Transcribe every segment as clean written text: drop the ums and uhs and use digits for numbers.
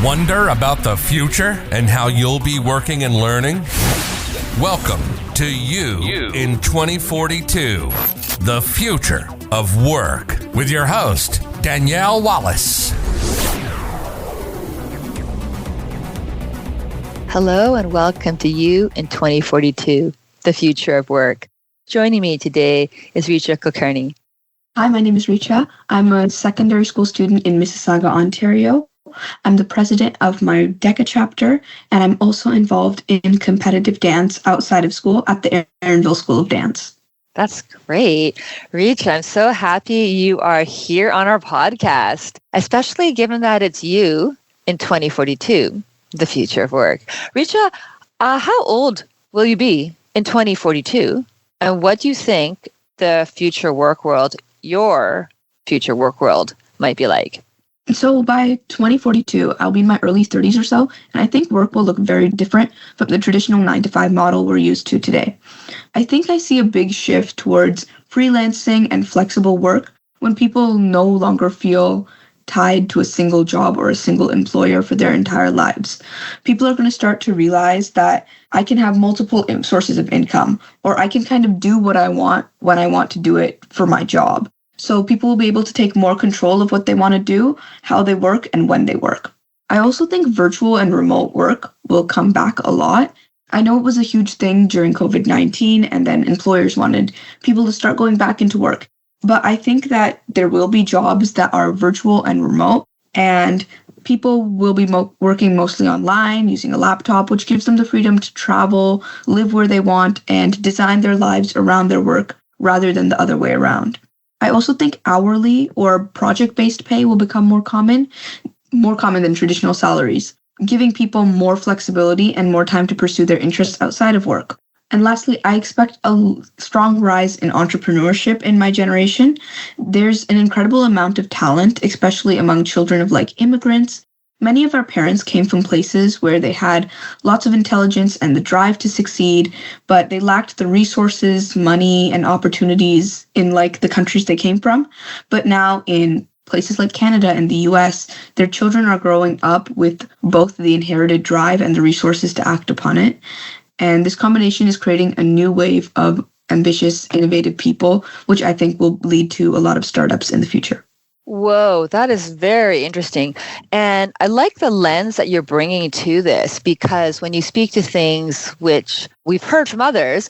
Wonder about the future and how you'll be working and learning? Welcome to You in 2042, the future of work, with your host, Danielle Wallace. Hello and welcome to You in 2042, the future of work. Joining me today is Richa Kulkarni. Hi, my name is Richa. I'm a secondary school student in Mississauga, Ontario. I'm the president of my DECA chapter, and I'm also involved in competitive dance outside of school at the Erinville School of Dance. That's great. Richa, I'm so happy you are here on our podcast, especially given that it's you in 2042, the future of work. Richa, how old will you be in 2042? And what do you think the future work world, your future work world, might be like? So by 2042, I'll be in my early 30s or so, and I think work will look very different from the traditional 9-to-5 model we're used to today. I think I see a big shift towards freelancing and flexible work when people no longer feel tied to a single job or a single employer for their entire lives. People are going to start to realize that I can have multiple sources of income, or I can kind of do what I want when I want to do it for my job. So people will be able to take more control of what they want to do, how they work, and when they work. I also think virtual and remote work will come back a lot. I know it was a huge thing during COVID-19, and then employers wanted people to start going back into work. But I think that there will be jobs that are virtual and remote, and people will be working mostly online, using a laptop, which gives them the freedom to travel, live where they want, and design their lives around their work rather than the other way around. I also think hourly or project-based pay will become more common than traditional salaries, giving people more flexibility and more time to pursue their interests outside of work. And lastly, I expect a strong rise in entrepreneurship in my generation. There's an incredible amount of talent, especially among children of immigrants. Many of our parents came from places where they had lots of intelligence and the drive to succeed, but they lacked the resources, money, and opportunities in the countries they came from. But now in places like Canada and the US, their children are growing up with both the inherited drive and the resources to act upon it. And this combination is creating a new wave of ambitious, innovative people, which I think will lead to a lot of startups in the future. Whoa, that is very interesting. And I like the lens that you're bringing to this, because when you speak to things which we've heard from others,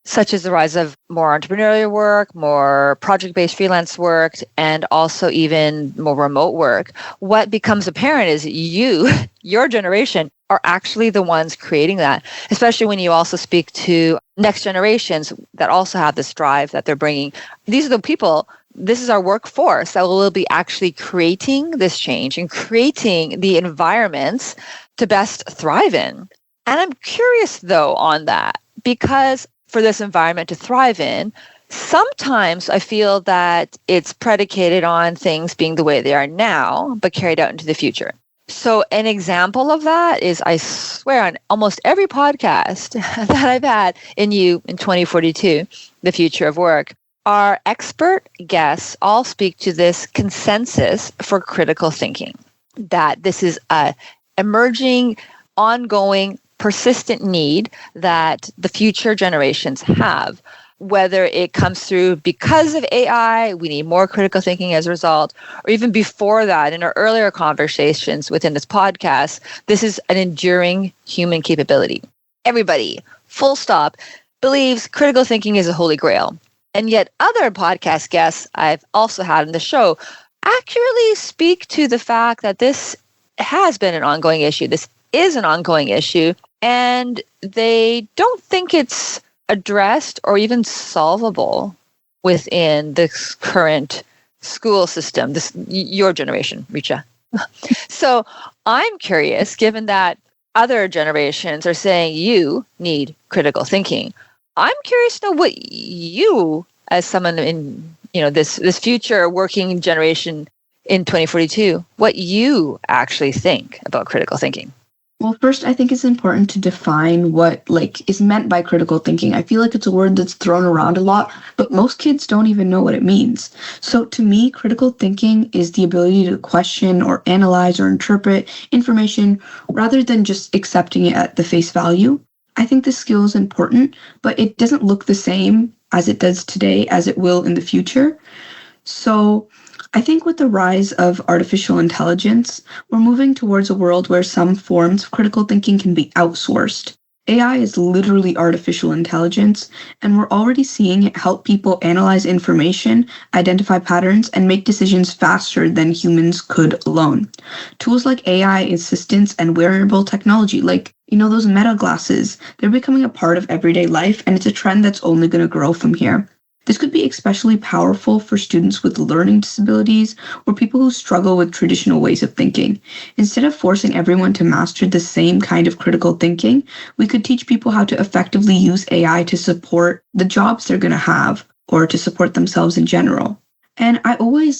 such as the rise of more entrepreneurial work, more project-based freelance work, and also even more remote work, what becomes apparent is your generation, are actually the ones creating that, especially when you also speak to next generations that also have this drive that they're bringing. These are the people. This is our workforce that will be actually creating this change and creating the environments to best thrive in. And I'm curious, though, on that, because for this environment to thrive in, sometimes I feel that it's predicated on things being the way they are now, but carried out into the future. So an example of that is, I swear, on almost every podcast that I've had in You in 2042, the future of work, our expert guests all speak to this consensus for critical thinking, that this is a emerging, ongoing, persistent need that the future generations have. Whether it comes through because of AI, we need more critical thinking as a result, or even before that, in our earlier conversations within this podcast, this is an enduring human capability. Everybody, full stop, believes critical thinking is a holy grail. And yet other podcast guests I've also had on the show accurately speak to the fact that this has been an ongoing issue. This is an ongoing issue, and they don't think it's addressed or even solvable within this current school system, your generation, Richa. So I'm curious, given that other generations are saying you need critical thinking, I'm curious to know what you, as someone in this future working generation in 2042, what you actually think about critical thinking. Well, first, I think it's important to define what is meant by critical thinking. I feel like it's a word that's thrown around a lot, but most kids don't even know what it means. So to me, critical thinking is the ability to question or analyze or interpret information rather than just accepting it at the face value. I think this skill is important, but it doesn't look the same as it does today as it will in the future. So I think with the rise of artificial intelligence, we're moving towards a world where some forms of critical thinking can be outsourced. AI is literally artificial intelligence, and we're already seeing it help people analyze information, identify patterns, and make decisions faster than humans could alone. Tools like AI assistants and wearable technology, those Meta glasses, they're becoming a part of everyday life, and it's a trend that's only going to grow from here. This could be especially powerful for students with learning disabilities or people who struggle with traditional ways of thinking. Instead of forcing everyone to master the same kind of critical thinking, we could teach people how to effectively use AI to support the jobs they're going to have or to support themselves in general. And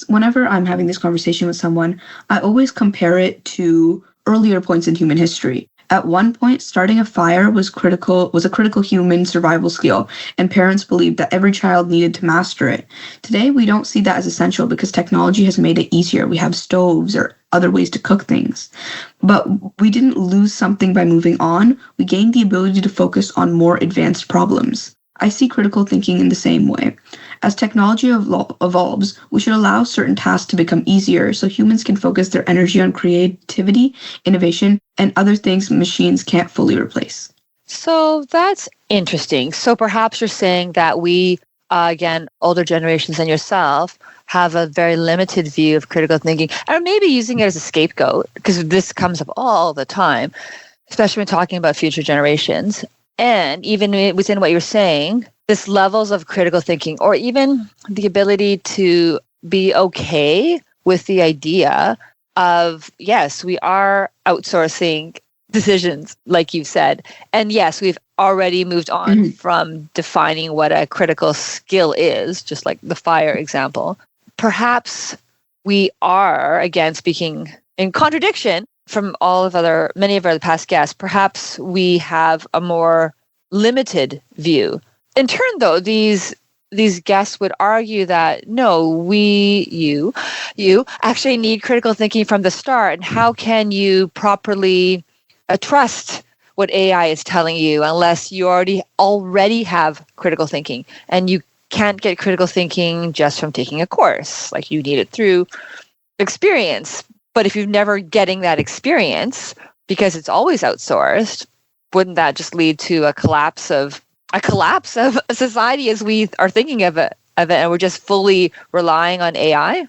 whenever I'm having this conversation with someone, I always compare it to earlier points in human history. At one point, starting a fire was a critical human survival skill, and parents believed that every child needed to master it. Today, we don't see that as essential because technology has made it easier. We have stoves or other ways to cook things. But we didn't lose something by moving on. We gained the ability to focus on more advanced problems. I see critical thinking in the same way. As technology evolves, we should allow certain tasks to become easier so humans can focus their energy on creativity, innovation, and other things machines can't fully replace. So that's interesting. So perhaps you're saying that we, again, older generations than yourself, have a very limited view of critical thinking, or maybe using it as a scapegoat, because this comes up all the time, especially when talking about future generations. And even within what you're saying, this levels of critical thinking, or even the ability to be okay with the idea of, yes, we are outsourcing decisions, like you said. And yes, we've already moved on from defining what a critical skill is, just like the fire example. Perhaps we are, again, speaking in contradiction from many of our past guests, perhaps we have a more limited view. In turn, though, these guests would argue that no, you actually need critical thinking from the start. And how can you properly trust what AI is telling you unless you already have critical thinking? And you can't get critical thinking just from taking a course. Like, you need it through experience. But if you're never getting that experience because it's always outsourced, wouldn't that just lead to a collapse of society as we are thinking of it, and we're just fully relying on AI?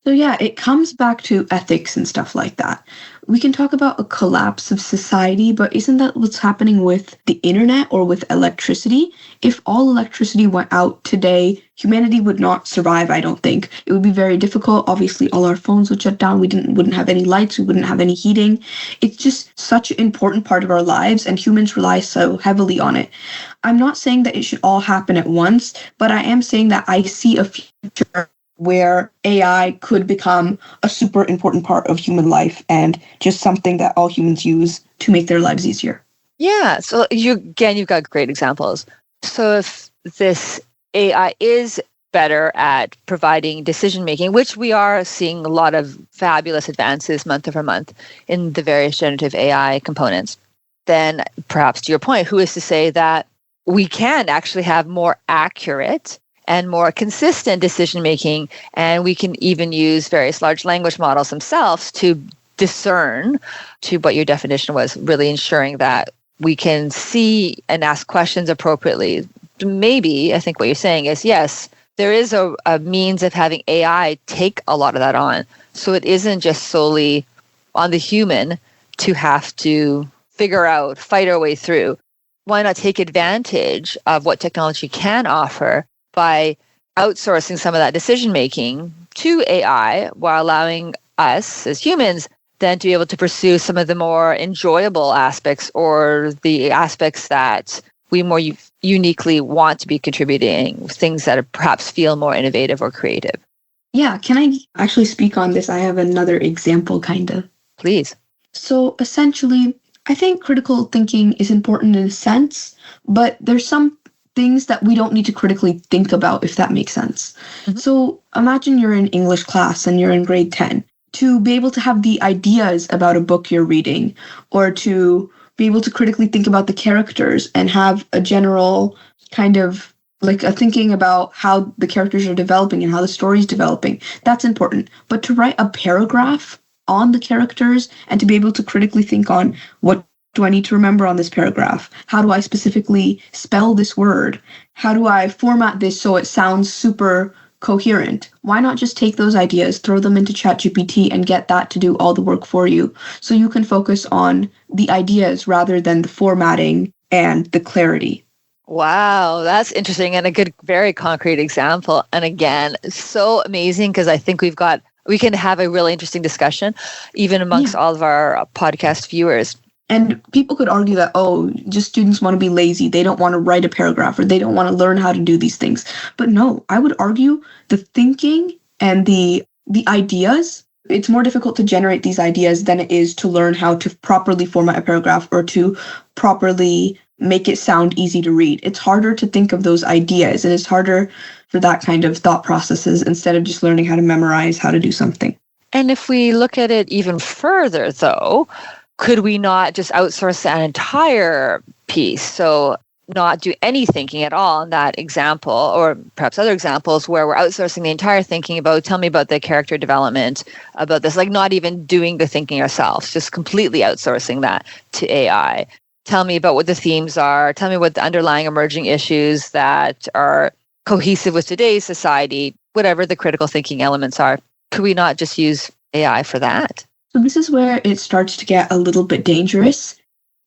So yeah, it comes back to ethics and stuff like that. We can talk about a collapse of society, but isn't that what's happening with the internet or with electricity? If all electricity went out today, humanity would not survive, I don't think. It would be very difficult. Obviously, all our phones would shut down. We wouldn't have any lights. We wouldn't have any heating. It's just such an important part of our lives, and humans rely so heavily on it. I'm not saying that it should all happen at once, but I am saying that I see a future where AI could become a super important part of human life and just something that all humans use to make their lives easier. Yeah. So you've got great examples. So if this AI is better at providing decision making, which we are seeing a lot of fabulous advances month over month in the various generative AI components, then perhaps to your point, who is to say that we can actually have more accurate and more consistent decision making, and we can even use various large language models themselves to discern, to what your definition was, really ensuring that we can see and ask questions appropriately. Maybe, I think what you're saying is, yes, there is a means of having AI take a lot of that on. So it isn't just solely on the human to have to fight our way through. Why not take advantage of what technology can offer by outsourcing some of that decision making to AI, while allowing us as humans then to be able to pursue some of the more enjoyable aspects, or the aspects that we more uniquely want to be contributing, things that perhaps feel more innovative or creative. Yeah, can I actually speak on this? I have another example, kind of. Please. So essentially, I think critical thinking is important in a sense, but there's some things that we don't need to critically think about, if that makes sense. So imagine you're in English class and you're in grade 10. To be able to have the ideas about a book you're reading, or to be able to critically think about the characters and have a general kind of like a thinking about how the characters are developing and how the story's developing, that's important. But to write a paragraph on the characters and to be able to critically think on what do I need to remember on this paragraph? How do I specifically spell this word? How do I format this so it sounds super coherent? Why not just take those ideas, throw them into ChatGPT and get that to do all the work for you so you can focus on the ideas rather than the formatting and the clarity? Wow, that's interesting and a good, very concrete example. And again, so amazing because I think we can have a really interesting discussion even amongst all of our podcast viewers. And people could argue that, just students want to be lazy. They don't want to write a paragraph or they don't want to learn how to do these things. But no, I would argue the thinking and the ideas, it's more difficult to generate these ideas than it is to learn how to properly format a paragraph or to properly make it sound easy to read. It's harder to think of those ideas and it's harder for that kind of thought processes instead of just learning how to memorize how to do something. And if we look at it even further, though, could we not just outsource an entire piece? So not do any thinking at all in that example, or perhaps other examples where we're outsourcing the entire thinking about, tell me about the character development, about this, like not even doing the thinking ourselves, just completely outsourcing that to AI. Tell me about what the themes are. Tell me what the underlying emerging issues that are cohesive with today's society, whatever the critical thinking elements are. Could we not just use AI for that? So this is where it starts to get a little bit dangerous.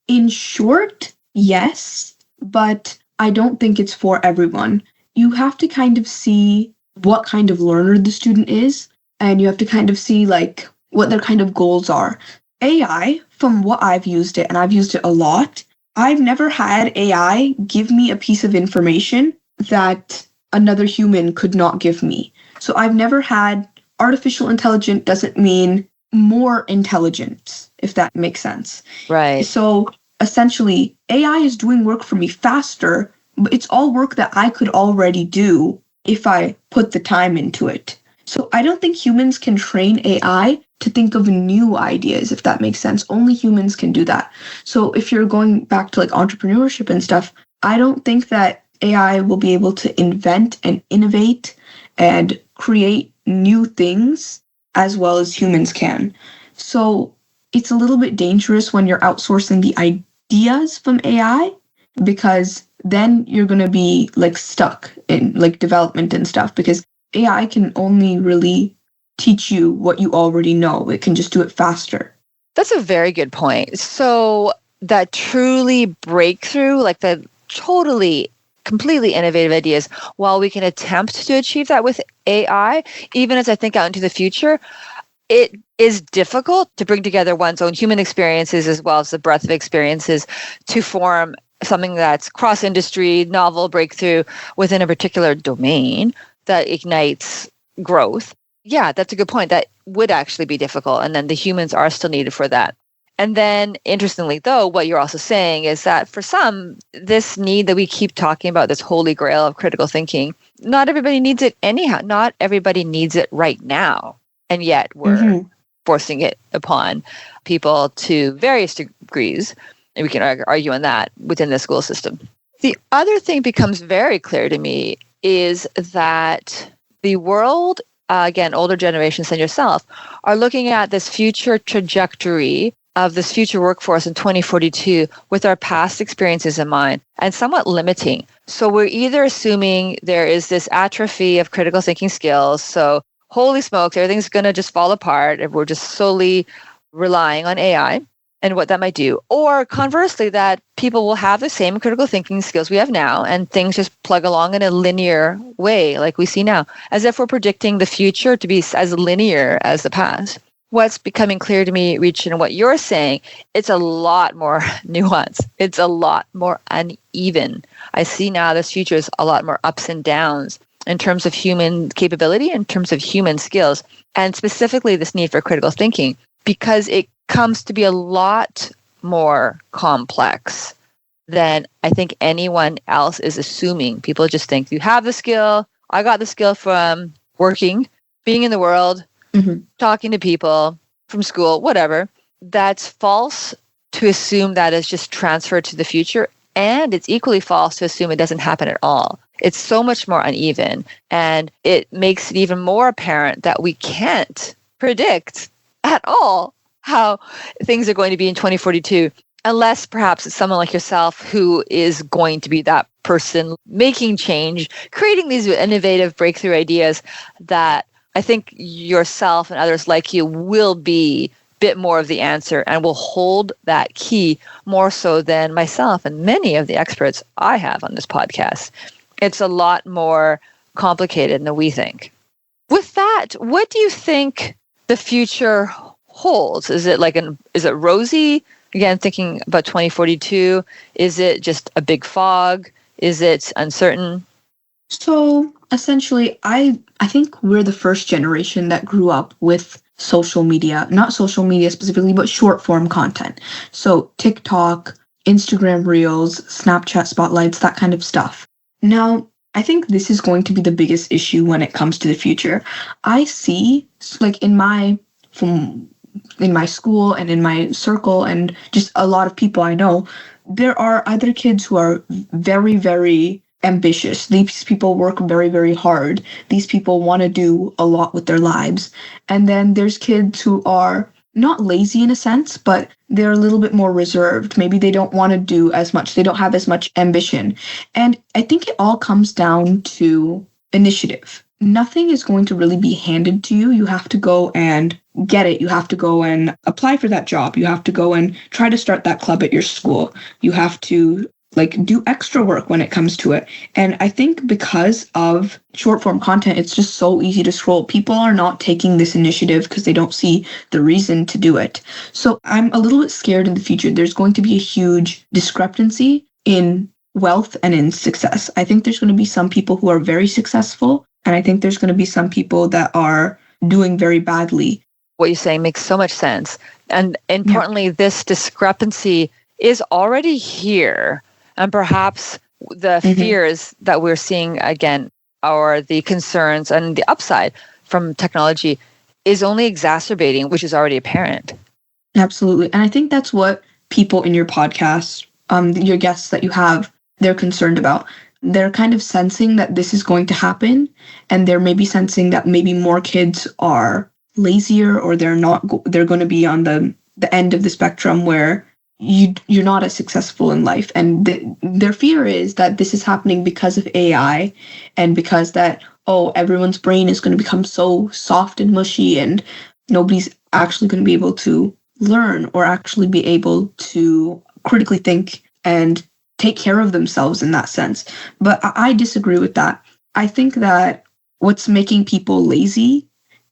In short, yes, but I don't think it's for everyone. You have to kind of see what kind of learner the student is, and you have to kind of see like what their kind of goals are. AI, from what I've used it, and I've used it a lot, I've never had AI give me a piece of information that another human could not give me. So I've never had artificial intelligence doesn't mean more intelligence, if that makes sense. Right. So essentially, AI is doing work for me faster, but it's all work that I could already do if I put the time into it. So I don't think humans can train AI to think of new ideas, if that makes sense. Only humans can do that. So if you're going back to like entrepreneurship and stuff, I don't think that AI will be able to invent and innovate and create new things as well as humans can. So it's a little bit dangerous when you're outsourcing the ideas from AI, because then you're going to be like stuck in like development and stuff, because AI can only really teach you what you already know. It can just do it faster. That's a very good point. So that truly breakthrough, like the totally completely innovative ideas, while we can attempt to achieve that with AI, even as I think out into the future, it is difficult to bring together one's own human experiences as well as the breadth of experiences to form something that's cross-industry, novel breakthrough within a particular domain that ignites growth. Yeah, that's a good point. That would actually be difficult. And then the humans are still needed for that. And then, interestingly, though, what you're also saying is that for some, this need that we keep talking about, this holy grail of critical thinking, not everybody needs it anyhow. Not everybody needs it right now. And yet we're forcing it upon people to various degrees. And we can argue on that within the school system. The other thing becomes very clear to me is that the world, again, older generations than yourself, are looking at this future trajectory of this future workforce in 2042 with our past experiences in mind and somewhat limiting. So we're either assuming there is this atrophy of critical thinking skills. So holy smokes, everything's going to just fall apart if we're just solely relying on AI and what that might do. Or conversely, that people will have the same critical thinking skills we have now and things just plug along in a linear way like we see now, as if we're predicting the future to be as linear as the past. What's becoming clear to me, Richa, and what you're saying, it's a lot more nuanced. It's a lot more uneven. I see now this future is a lot more ups and downs in terms of human capability, in terms of human skills, and specifically this need for critical thinking, because it comes to be a lot more complex than I think anyone else is assuming. People just think you have the skill. I got the skill from working, being in the world, talking to people, from school, whatever. That's false to assume that is just transferred to the future. And it's equally false to assume it doesn't happen at all. It's so much more uneven. And it makes it even more apparent that we can't predict at all how things are going to be in 2042, unless perhaps it's someone like yourself who is going to be that person making change, creating these innovative breakthrough ideas that I think yourself and others like you will be bit more of the answer and will hold that key more so than myself and many of the experts I have on this podcast. It's a lot more complicated than we think. With that, what do you think the future holds? Is it rosy? Again, thinking about 2042, is it just a big fog? Is it uncertain? So essentially, I think we're the first generation that grew up with social media, not social media specifically, but short form content. So TikTok, Instagram Reels, Snapchat Spotlights, that kind of stuff. Now, I think this is going to be the biggest issue when it comes to the future. I see, like in my school and in my circle and just a lot of people I know, there are either kids who are very, very ambitious. These people work very, very hard. These people want to do a lot with their lives. And then there's kids who are not lazy in a sense, but they're a little bit more reserved. Maybe they don't want to do as much. They don't have as much ambition. And I think it all comes down to initiative. Nothing is going to really be handed to you. You have to go and get it. You have to go and apply for that job. You have to go and try to start that club at your school. You have to do extra work when it comes to it. And I think because of short form content, it's just so easy to scroll. People are not taking this initiative because they don't see the reason to do it. So I'm a little bit scared in the future. There's going to be a huge discrepancy in wealth and in success. I think there's going to be some people who are very successful, and I think there's going to be some people that are doing very badly. What you're saying makes so much sense. And importantly, this discrepancy is already here. And perhaps the fears that we're seeing again, or the concerns and the upside from technology is only exacerbating, which is already apparent. Absolutely. And I think that's what people in your podcast, your guests that you have, they're concerned about. They're kind of sensing that this is going to happen. And they're maybe sensing that maybe more kids are lazier, or they're going to be on the end of the spectrum where you're not as successful in life. And their fear is that this is happening because of AI, and because that, everyone's brain is going to become so soft and mushy, and nobody's actually going to be able to learn or actually be able to critically think and take care of themselves in that sense. But I disagree with that. I think that what's making people lazy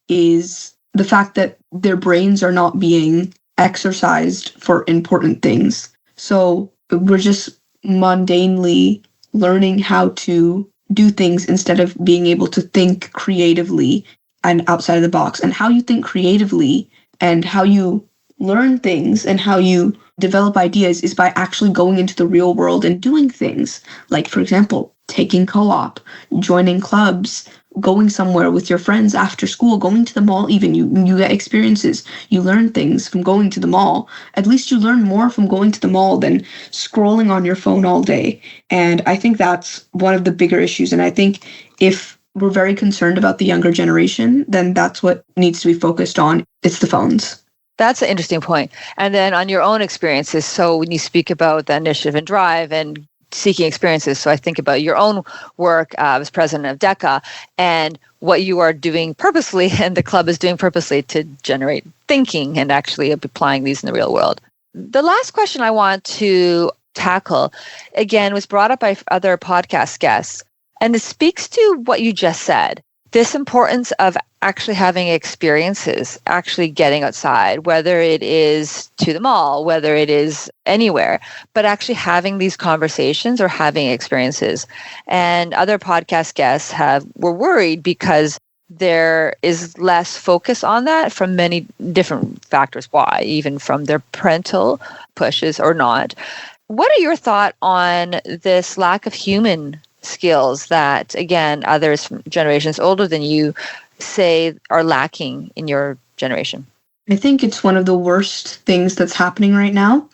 is the fact that their brains are not being exercised for important things. So we're just mundanely learning how to do things instead of being able to think creatively and outside of the box. And how you think creatively and how you learn things and how you develop ideas is by actually going into the real world and doing things. Like, for example, taking co-op, joining clubs, going somewhere with your friends after school, going to the mall even. You get experiences. You learn things from going to the mall. At least you learn more from going to the mall than scrolling on your phone all day. And I think that's one of the bigger issues. And I think if we're very concerned about the younger generation, then that's what needs to be focused on. It's the phones. That's an interesting point. And then on your own experiences, so when you speak about the initiative and drive and seeking experiences, so I think about your own work as president of DECA and what you are doing purposely and the club is doing purposely to generate thinking and actually applying these in the real world. The last question I want to tackle, again, was brought up by other podcast guests, and it speaks to what you just said. This importance of actually having experiences, actually getting outside, whether it is to the mall, whether it is anywhere, but actually having these conversations or having experiences. And other podcast guests were worried because there is less focus on that from many different factors. Why? Even from their parental pushes or not. What are your thoughts on this lack of human skills that, again, others from generations older than you say are lacking in your generation? I think it's one of the worst things that's happening right now.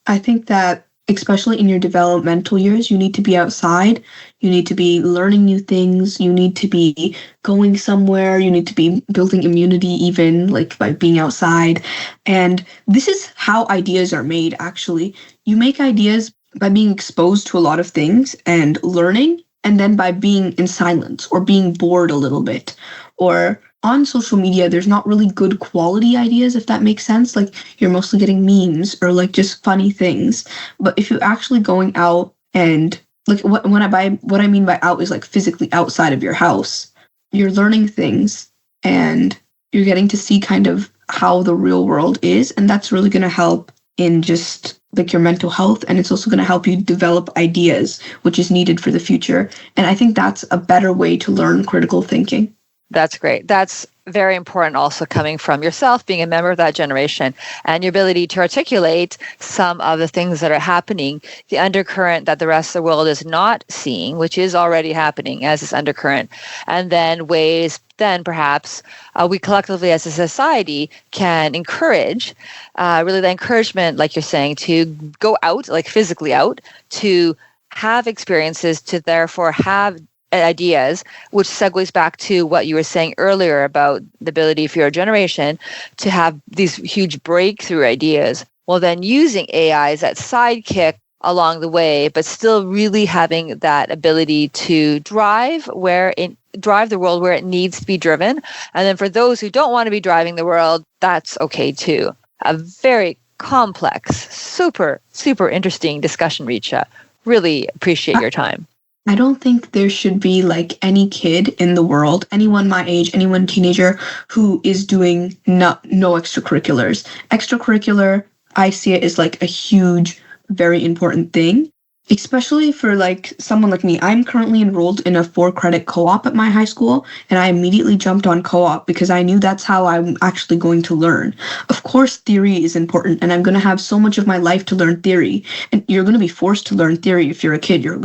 I think that especially in your developmental years, you need to be outside. You need to be learning new things. You need to be going somewhere. You need to be building immunity even, like by being outside. And this is how ideas are made, actually. You make ideas by being exposed to a lot of things and learning, and then by being in silence or being bored a little bit. Or on social media, there's not really good quality ideas, if that makes sense. Like, you're mostly getting memes or like just funny things. But if you're actually going out and like what I mean by out is like physically outside of your house, you're learning things and you're getting to see kind of how the real world is. And that's really going to help in just like your mental health. And it's also going to help you develop ideas, which is needed for the future. And I think that's a better way to learn critical thinking. That's great. That's very important also coming from yourself, being a member of that generation, and your ability to articulate some of the things that are happening, the undercurrent that the rest of the world is not seeing, which is already happening as this undercurrent, and then ways then perhaps we collectively as a society can encourage, really the encouragement, like you're saying, to go out, like physically out, to have experiences, to therefore have ideas, which segues back to what you were saying earlier about the ability for your generation to have these huge breakthrough ideas. Well, then using AI as that sidekick along the way, but still really having that ability to drive the world where it needs to be driven. And then for those who don't want to be driving the world, that's okay too. A very complex, super, super interesting discussion, Richa. Really appreciate your time. I don't think there should be like any kid in the world, anyone my age, anyone teenager who is doing no extracurriculars. Extracurricular, I see it as like a huge, very important thing, especially for like someone like me. I'm currently enrolled in a 4-credit co-op at my high school, and I immediately jumped on co-op because I knew that's how I'm actually going to learn. Of course, theory is important, and I'm going to have so much of my life to learn theory, and you're going to be forced to learn theory if you're a kid. You're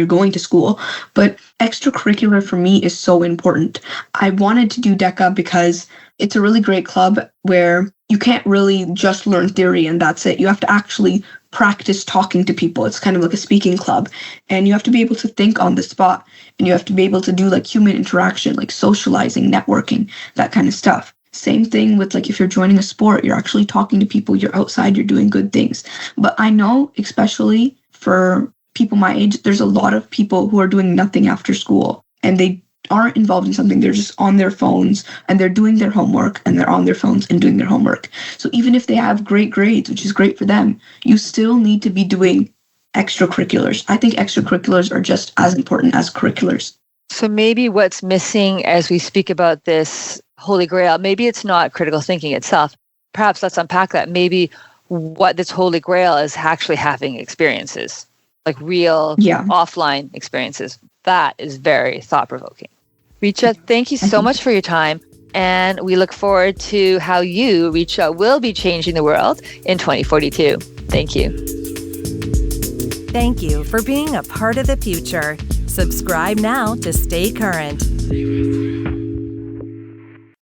going to school, but extracurricular for me is so important. I wanted to do DECA because it's a really great club where you can't really just learn theory and that's it. You have to actually practice talking to people. It's kind of like a speaking club, and you have to be able to think on the spot, and you have to be able to do like human interaction, like socializing, networking, that kind of stuff. Same thing with like if you're joining a sport, you're actually talking to people, you're outside, you're doing good things. But I know, especially for people my age, there's a lot of people who are doing nothing after school, and they aren't involved in something. They're just on their phones and they're doing their homework, and they're on their phones and doing their homework. So even if they have great grades, which is great for them, you still need to be doing extracurriculars. I think extracurriculars are just as important as curriculars. So maybe what's missing as we speak about this Holy Grail, maybe it's not critical thinking itself. Perhaps let's unpack that. Maybe what this Holy Grail is actually having experiences, like real offline experiences. That is very thought-provoking. Richa, thank you so much for your time. And we look forward to how you, Richa, will be changing the world in 2042. Thank you. Thank you for being a part of the future. Subscribe now to stay current.